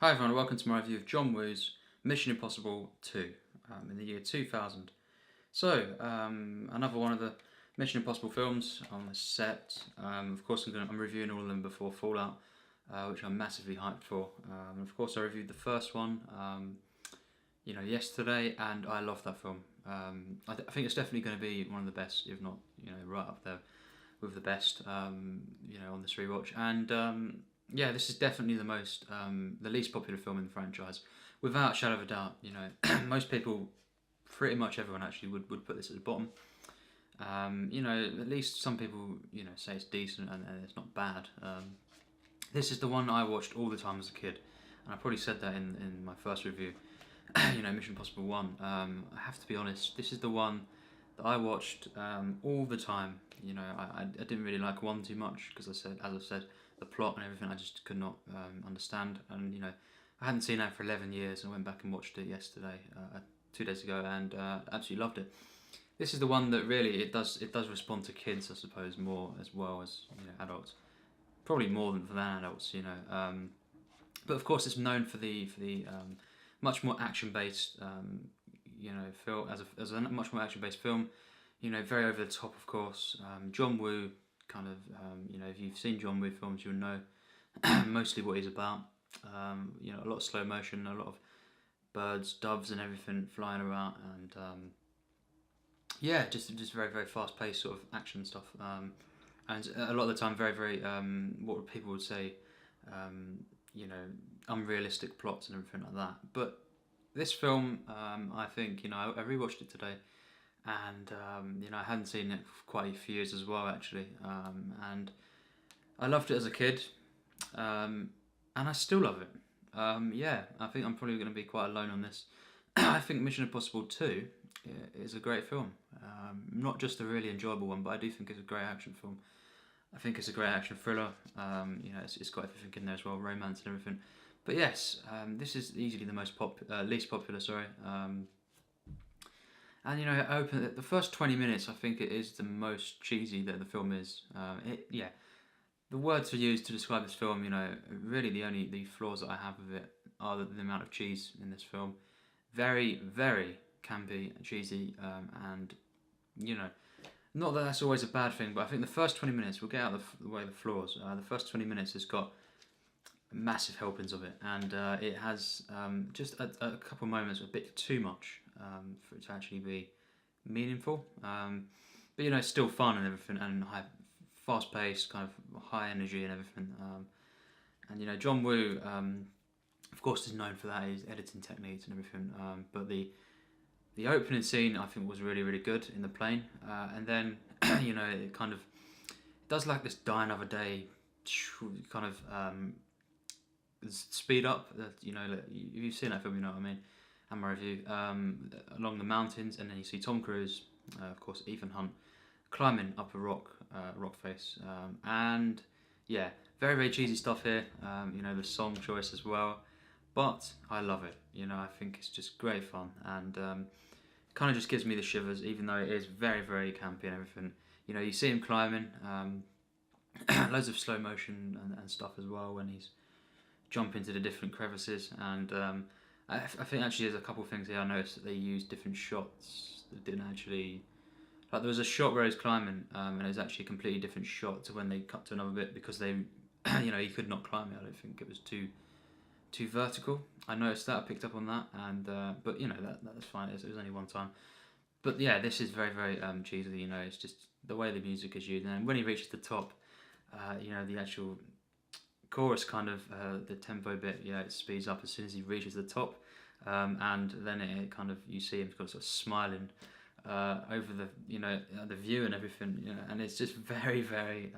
Hi everyone, welcome to my review of John Woo's Mission Impossible 2 in the year 2000. So, another one of the Mission Impossible films on the set. Of course I'm reviewing all of them before Fallout, which I'm massively hyped for. Of course I reviewed the first one yesterday, and I love that film. I think it's definitely going to be one of the best, if not right up there with the best on this rewatch. And yeah, this is definitely the least popular film in the franchise, without a shadow of a doubt. Most people, pretty much everyone actually, would put this at the bottom. At least some people, say it's decent and it's not bad. This is the one I watched all the time as a kid, and I probably said that in my first review. Mission Impossible 1. I have to be honest, this is the one that I watched all the time. I didn't really like 1 too much because, as I said, the plot and everything I just could not understand. And I hadn't seen that for 11 years. I went back and watched it yesterday, 2 days ago, and absolutely loved it. This is the one that really it does respond to kids, I suppose, more as well as adults. Probably more than adults, but of course it's known for the much more action based film as a much more action based film. Very over the top, of course. John Woo kind of if you've seen John Woo films, you'll know mostly what he's about. A lot of slow motion, a lot of birds, doves, and everything flying around, and just very very fast paced sort of action stuff. And a lot of the time, very very what people would say, unrealistic plots and everything like that. But this film, I think I rewatched it today, and I hadn't seen it for quite a few years as well, actually, and I loved it as a kid, and I still love it. I think I'm probably going to be quite alone on this. I think Mission Impossible 2 is a great film. Not just a really enjoyable one, but I do think it's a great action film. I think it's a great action thriller. It's got everything in there as well, romance and everything. But yes, this is easily the least popular. Sorry. And the first 20 minutes, I think it is the most cheesy that the film is. The words to use to describe this film, really the flaws that I have with it are the amount of cheese in this film. Very, very campy and cheesy, and not that that's always a bad thing, but I think the first 20 minutes, we'll get out of the way of the flaws. The first 20 minutes has got massive helpings of it, and it has just a couple of moments a bit too much for it to actually be meaningful. But it's still fun and everything, and fast paced, kind of high energy and everything. And John Woo, of course, is known for that, his editing techniques and everything. But the opening scene, I think, was really really good in the plane, and then it kind of does like this Die Another Day kind of speed up. You've seen that film, you know what I mean, and my review, along the mountains, and then you see Tom Cruise, of course Ethan Hunt, climbing up a rock face, and yeah, very very cheesy stuff here. The song choice as well, but I love it. I think it's just great fun, and kind of just gives me the shivers, even though it is very very campy and everything. You see him climbing, loads of slow motion and stuff as well when he's jumping to the different crevices, and I think actually there's a couple of things here I noticed that they used different shots that didn't actually, like there was a shot where he's climbing, and it was actually a completely different shot to when they cut to another bit, because they he could not climb it. I don't think it was too vertical. I noticed that, I picked up on that, and but that's fine, it was only one time. But yeah, this is very very cheesy. It's just the way the music is used, and when he reaches the top, the actual chorus kind of the tempo bit, it speeds up as soon as he reaches the top, and then it kind of, you see him sort of smiling over the view and everything, and it's just very very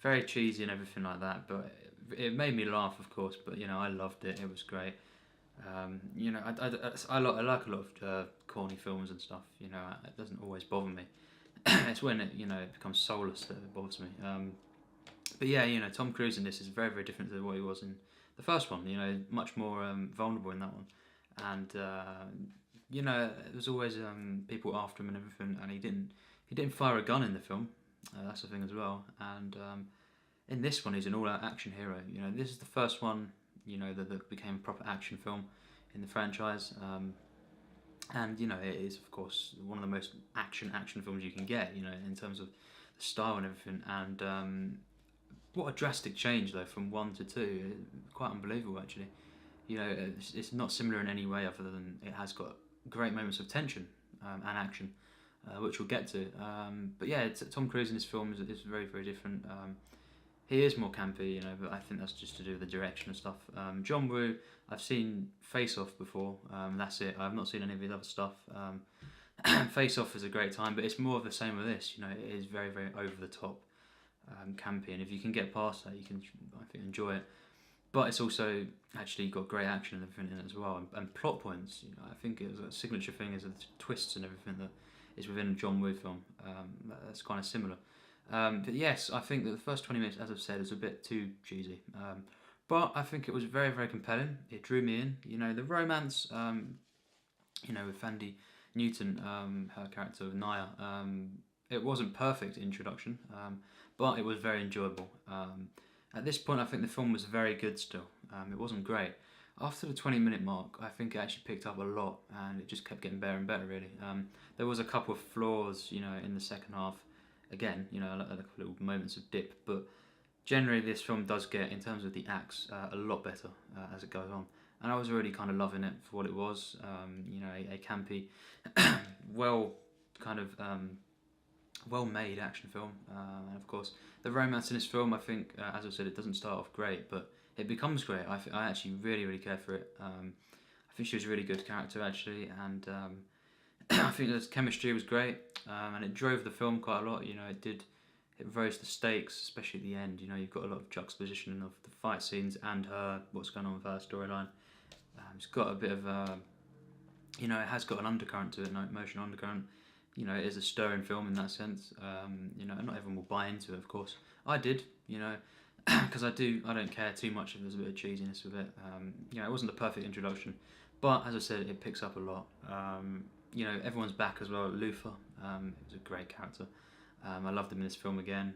very cheesy and everything like that. But it made me laugh, of course. But I loved it. It was great. I like a lot of corny films and stuff. It doesn't always bother me. It's when it becomes soulless that it bothers me. But yeah, Tom Cruise in this is very very different to what he was in the first one. Much more vulnerable in that one, and there's always people after him and everything, and he didn't fire a gun in the film. That's the thing as well. And in this one, he's an all-out action hero. This is the first one you know, that became a proper action film in the franchise. And you know, it is of course one of the most action films you can get. You know, in terms of the style and everything. And what a drastic change though from 1 to 2. Quite unbelievable actually. You know, it's not similar in any way other than it has got great moments of tension and action, which we'll get to. But yeah, Tom Cruise in this film is very, very different. He is more campy, you know, but I think that's just to do with the direction and stuff. John Woo, I've seen Face Off before. That's it. I've not seen any of his other stuff. Face Off is a great time, but it's more of the same with this. You know, it is very, very over the top, campy, and if you can get past that, you can, I think, enjoy it. But it's also actually got great action and everything in it as well, and plot points. You know, I think it was a signature thing is the twists and everything that is within a John Woo film. That's kind of similar. But yes, I think that the first 20 minutes, as I've said, is a bit too cheesy. But I think it was very, very compelling. It drew me in. You know, the romance, you know, with Thandie Newton, her character of Naya, it wasn't perfect introduction, but it was very enjoyable. At this point, I think the film was very good still. It wasn't great. After the 20-minute mark, I think it actually picked up a lot, and it just kept getting better and better, really. There was a couple of flaws, you know, in the second half. Again, you know, like little moments of dip, but generally this film does get, in terms of the acts, a lot better as it goes on. And I was really kind of loving it for what it was. You know, a campy, well, kind of well-made action film. And of course, the romance in this film, I think, as I said, it doesn't start off great, but it becomes great. I actually really, really care for it. I think she was a really good character, actually, and I think the chemistry was great, and it drove the film quite a lot. You know, it rose the stakes, especially at the end. You know, you've got a lot of juxtaposition of the fight scenes and what's going on with her storyline. It's got a bit of you know, it has got an undercurrent to it, an emotional undercurrent. You know, it is a stirring film in that sense. You know, not everyone will buy into it, of course. I did, you know, because I don't care too much if there's a bit of cheesiness with it. You know, it wasn't the perfect introduction, but as I said, it picks up a lot. You know, everyone's back as well. Luther, it was a great character. I loved him in this film again.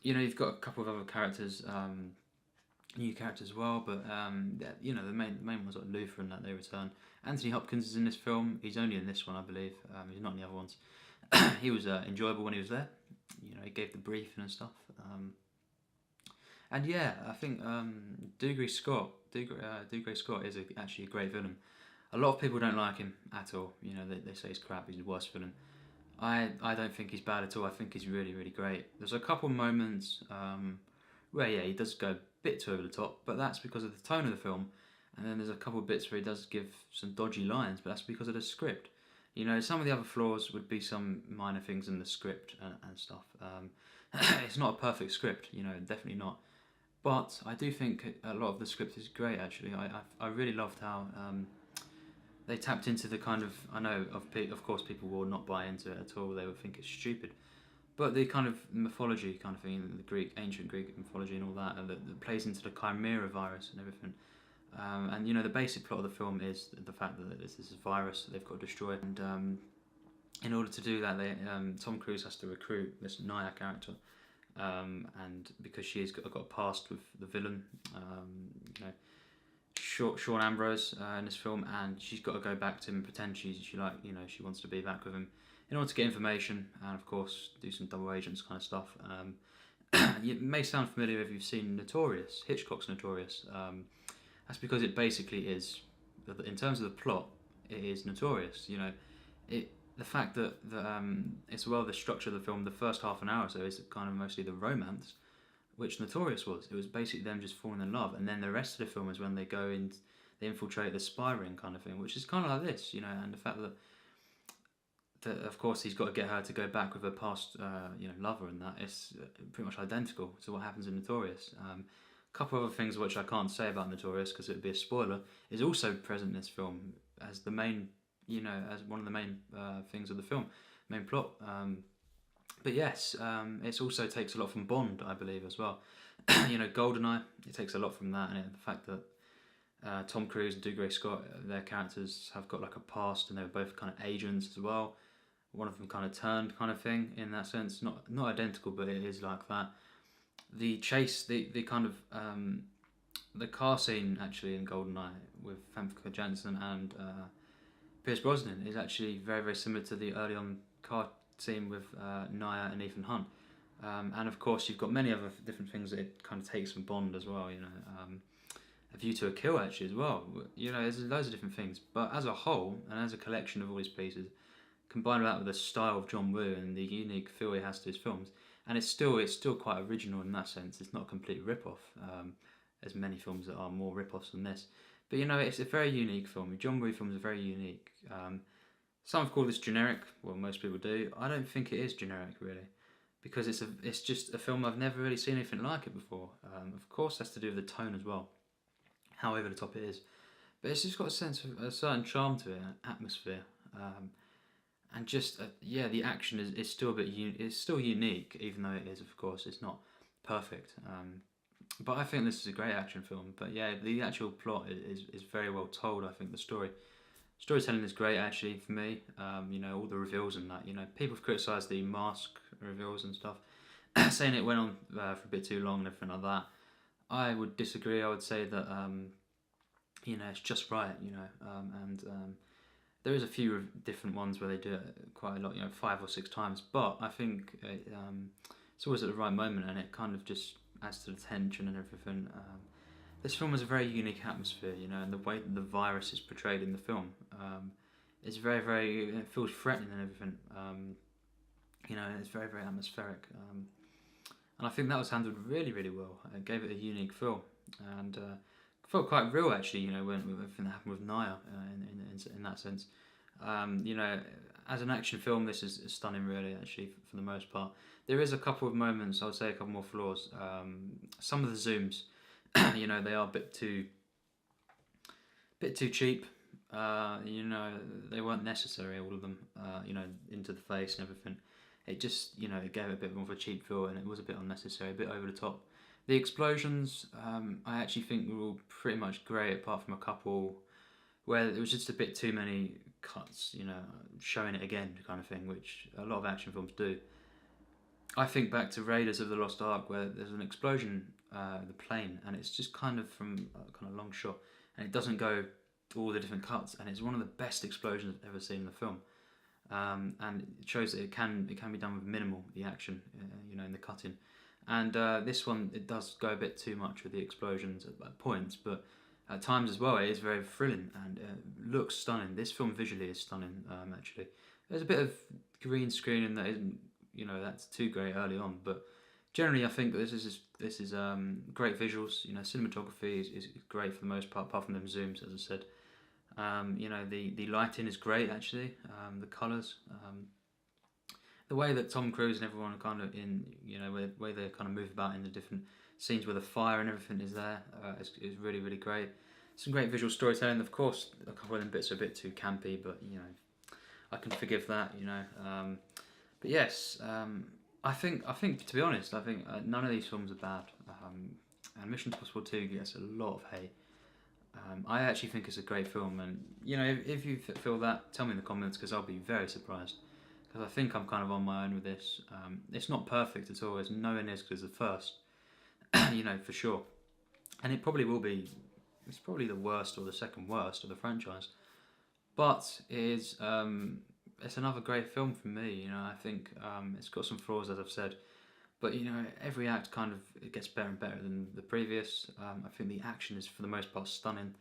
You know, you've got a couple of other characters, new characters as well, but you know, the main ones like Luther and that they return. Anthony Hopkins is in this film. He's only in this one, I believe. He's not in the other ones. He was enjoyable when he was there. You know, he gave the briefing and stuff. And yeah, I think Dougray Scott is actually a great villain. A lot of people don't like him at all. You know, they say he's crap. He's the worst villain. I don't think he's bad at all. I think he's really, really great. There's a couple moments where, yeah, he does go a bit too over the top, but that's because of the tone of the film. And then there's a couple of bits where he does give some dodgy lines, but that's because of the script. You know, some of the other flaws would be some minor things in the script and stuff. It's not a perfect script, you know, definitely not. But I do think a lot of the script is great, actually. I really loved how they tapped into the kind of, I know, of course people will not buy into it at all, they would think it's stupid. But the kind of mythology kind of thing, the ancient Greek mythology and all that, that plays into the Chimera virus and everything. And you know, the basic plot of the film is the fact that this is a virus that they've got to destroy. And in order to do that, Tom Cruise has to recruit this Naya character. And because she's got a past with the villain, you know, Sean Ambrose in this film, and she's got to go back to him and pretend she wants to be back with him in order to get information and of course do some double agents kind of stuff. It may sound familiar if you've seen Notorious, Hitchcock's Notorious. That's because it basically is, in terms of the plot, it is Notorious. You know, the fact that it's the structure of the film, the first half an hour or so is kind of mostly the romance, which Notorious was. It was basically them just falling in love, and then the rest of the film is when they go and they infiltrate the spy ring kind of thing, which is kind of like this, you know. And the fact that of course he's got to get her to go back with her past, you know, lover, and that is pretty much identical to what happens in Notorious. A couple of other things which I can't say about Notorious because it would be a spoiler is also present in this film as the main, you know, as one of the main things of the film, main plot. But yes, it also takes a lot from Bond, I believe, as well. You know, GoldenEye, it takes a lot from that, and the fact that Tom Cruise and Dougray Scott, their characters have got like a past, and they were both kind of agents as well. One of them kind of turned kind of thing in that sense, not identical, but it is like that. The chase, the kind of the car scene actually in GoldenEye with Famke Janssen and Pierce Brosnan is actually very, very similar to the early on car scene with Nia and Ethan Hunt. And of course, you've got many other different things that it kind of takes from Bond as well. A View to a Kill actually as well. There's loads of different things. But as a whole, and as a collection of all these pieces, combine that with the style of John Woo and the unique feel he has to his films, and it's still quite original in that sense. It's not a complete rip-off. There's many films that are more rip-offs than this, but it's a very unique film. John Woo films are very unique. Some have called this generic. Well, most people do. I don't think it is generic really, because it's just a film I've never really seen anything like it before. Of course, that's to do with the tone as well, how over the top it is, but it's just got a sense of a certain charm to it, an atmosphere. And just the action is still a bit it's still unique, even though it is, of course, it's not perfect. But I think this is a great action film. But yeah, the actual plot is very well told. I think the storytelling is great actually for me. All the reveals and that. People have criticised the mask reveals and stuff, saying it went on for a bit too long and everything like that. I would disagree. I would say that it's just right. There is a few different ones where they do it quite a lot, 5 or 6 times. But I think it's always at the right moment, and it kind of just adds to the tension and everything. This film has a very unique atmosphere, and the way that the virus is portrayed in the film is very, very. It feels threatening and everything. It's very, very atmospheric, and I think that was handled really, really well. It gave it a unique feel, and felt quite real actually. When everything that happened with Naya in that sense. As an action film, this is stunning, really. Actually, for the most part, there is a couple of moments. I would say a couple more flaws. Some of the zooms, they are a bit too cheap. They weren't necessary. All of them. Into the face and everything. It just, it gave it a bit more of a cheap feel, and it was a bit unnecessary, a bit over the top. The explosions, I actually think were all pretty much great, apart from a couple where there was just a bit too many cuts, showing it again kind of thing, which a lot of action films do. I think back to Raiders of the Lost Ark, where there's an explosion, the plane, and it's just kind of from a kind of long shot, and it doesn't go all the different cuts, and it's one of the best explosions I've ever seen in the film. And it shows that it can be done with minimal, the action, in the cutting. And this one, it does go a bit too much with the explosions at points, but at times as well, it is very thrilling and looks stunning. This film visually is stunning, actually. There's a bit of green screening that isn't, that's too great early on, but generally I think this is great visuals. Cinematography is great for the most part, apart from them zooms, as I said. The lighting is great, actually. The colours. The way that Tom Cruise and everyone are kind of in, way they kind of move about in the different scenes where the fire and everything is there, is really, really great. Some great visual storytelling. Of course, a couple of them bits are a bit too campy, but I can forgive that. But yes, I think to be honest, I think none of these films are bad. And Mission Impossible 2 gets a lot of hate. I actually think it's a great film, and if you feel that, tell me in the comments, because I'll be very surprised. Because I think I'm kind of on my own with this. It's not perfect at all. It's nowhere near as good as the first, for sure. And it probably will be. It's probably the worst or the second worst of the franchise. But it is. It's another great film for me. I think it's got some flaws, as I've said. But every act kind of it gets better and better than the previous. I think the action is for the most part stunning.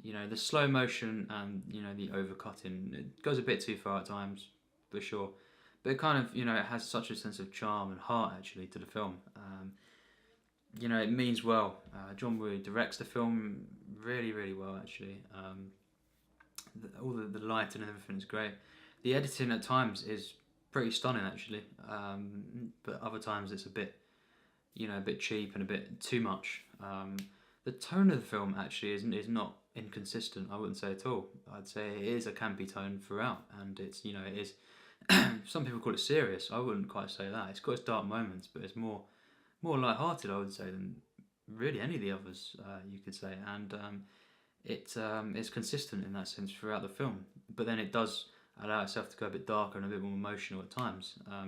The slow motion and the overcutting, it goes a bit too far at times, for sure. But it kind of it has such a sense of charm and heart actually to the film. It means well. John Woo directs the film really, really well actually. All the lighting and everything is great. The editing at times is pretty stunning actually, but other times it's a bit cheap and a bit too much. The tone of the film actually is not inconsistent. I wouldn't say at all. I'd say it is a campy tone throughout, and it's it is. Some people call it serious. I wouldn't quite say that. It's got its dark moments, but it's more light-hearted, I would say, than really any of the others. You could say, and it's consistent in that sense throughout the film. But then it does allow itself to go a bit darker and a bit more emotional at times. I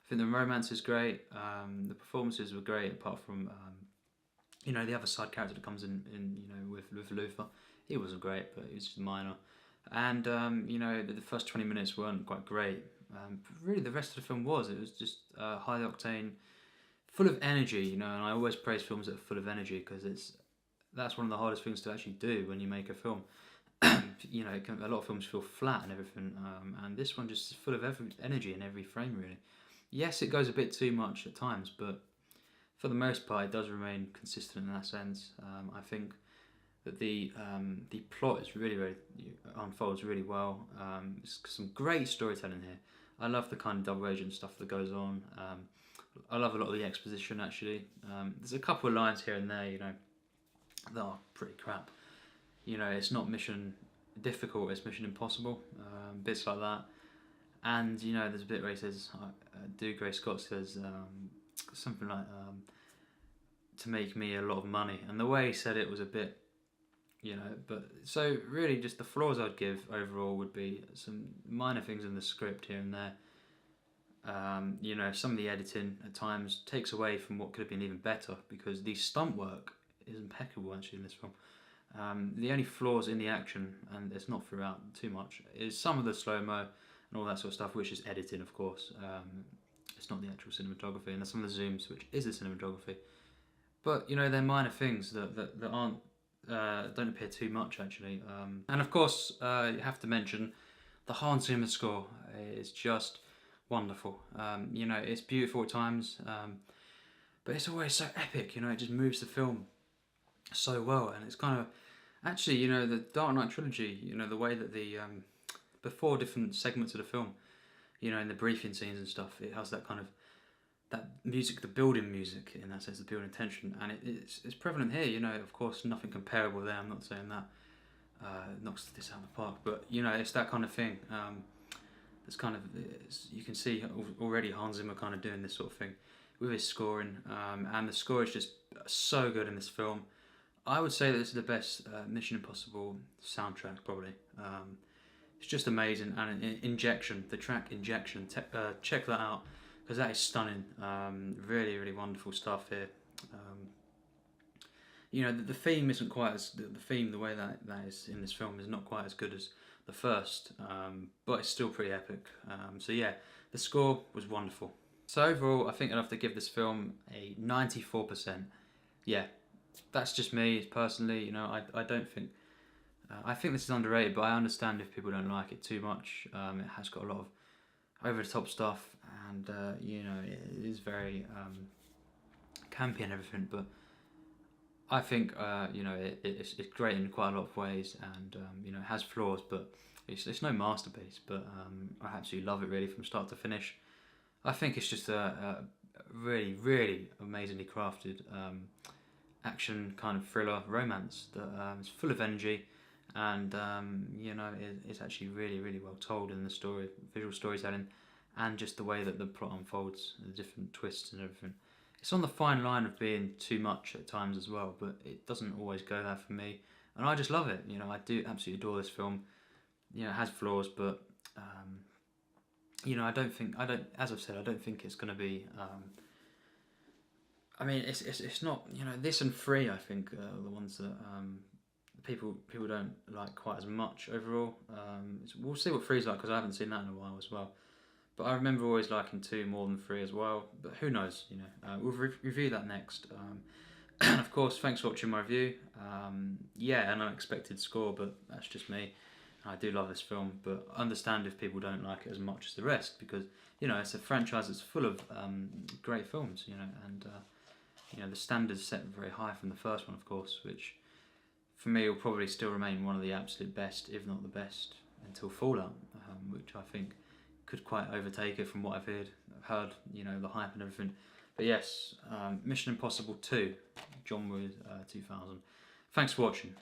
think the romance is great. The performances were great, apart from You know, the other side character that comes in you know, with Luther, he wasn't great, but he was just minor. And you know, the first 20 minutes weren't quite great. But really, the rest of the film was. It was just high octane, full of energy. You know, and I always praise films that are full of energy because that's one of the hardest things to actually do when you make a film. You know, a lot of films feel flat and everything, and this one just is full of energy in every frame. Really, yes, it goes a bit too much at times, but for the most part, it does remain consistent in that sense. I think that the plot is really unfolds really well. There's some great storytelling here. I love the kind of double agent stuff that goes on. I love a lot of the exposition actually. There's a couple of lines here and there, you know, that are pretty crap. You know, it's not mission difficult, it's mission impossible. Bits like that. And you know, there's a bit where he says, Dougray Scott says something like, to make me a lot of money. And the way he said it was a bit, you know, but so really just the flaws I'd give overall would be some minor things in the script here and there. You know, some of the editing at times takes away from what could have been even better because the stunt work is impeccable actually in this film. The only flaws in the action, and it's not throughout too much, is some of the slow-mo and all that sort of stuff, which is editing of course. It's not the actual cinematography, and there's some of the zooms, which is the cinematography. But you know, they're minor things that aren't don't appear too much actually. And of course, you have to mention the Hans Zimmer score is just wonderful. You know, it's beautiful at times, but it's always so epic. You know, it just moves the film so well, and it's kind of actually, you know, the Dark Knight trilogy. You know, the way that the before different segments of the film, you know, in the briefing scenes and stuff, it has that kind of that music, the building music in that sense, the building tension, and it's prevalent here. You know, of course, nothing comparable there. I'm not saying that knocks this out of the park, but you know, it's that kind of thing. It's kind of you can see already Hans Zimmer kind of doing this sort of thing with his scoring, and the score is just so good in this film. I would say that this is the best Mission Impossible soundtrack probably. It's just amazing, and Injection, the track Injection, check that out because that is stunning. Really wonderful stuff here. You know, the theme isn't quite as the theme, the way that is in this film is not quite as good as the first, but it's still pretty epic. So yeah, the score was wonderful. So overall, I think I'd have to give this film a 94%. Yeah, that's just me personally. You know, I don't think I think this is underrated, but I understand if people don't like it too much. It has got a lot of over the top stuff, and you know, it is very campy and everything, but I think you know, it's great in quite a lot of ways, and you know, it has flaws, but it's no masterpiece. But I absolutely love it really from start to finish. I think it's just a really amazingly crafted action kind of thriller romance that is full of energy, and you know, it's actually really well told in the story, visual storytelling, and just the way that the plot unfolds, the different twists and everything. It's on the fine line of being too much at times as well, but it doesn't always go there for me, and I just love it. You know, I do absolutely adore this film. You know, it has flaws, but you know, as I've said, I don't think it's going to be. I mean, it's not, you know, this and Free, I think, are the ones that people don't like quite as much overall. We'll see what Free's like because I haven't seen that in a while as well. But I remember always liking 2 more than 3 as well. But who knows, you know. We'll review that next. And of course, thanks for watching my review. Yeah, an unexpected score, but that's just me. I do love this film, but I understand if people don't like it as much as the rest because, you know, it's a franchise that's full of great films, you know, and you know, the standards set very high from the first one, of course, which for me will probably still remain one of the absolute best, if not the best, until Fallout, which I think could quite overtake it from what I've heard, you know, the hype and everything. But yes, Mission Impossible 2, John Woo 2000. Thanks for watching.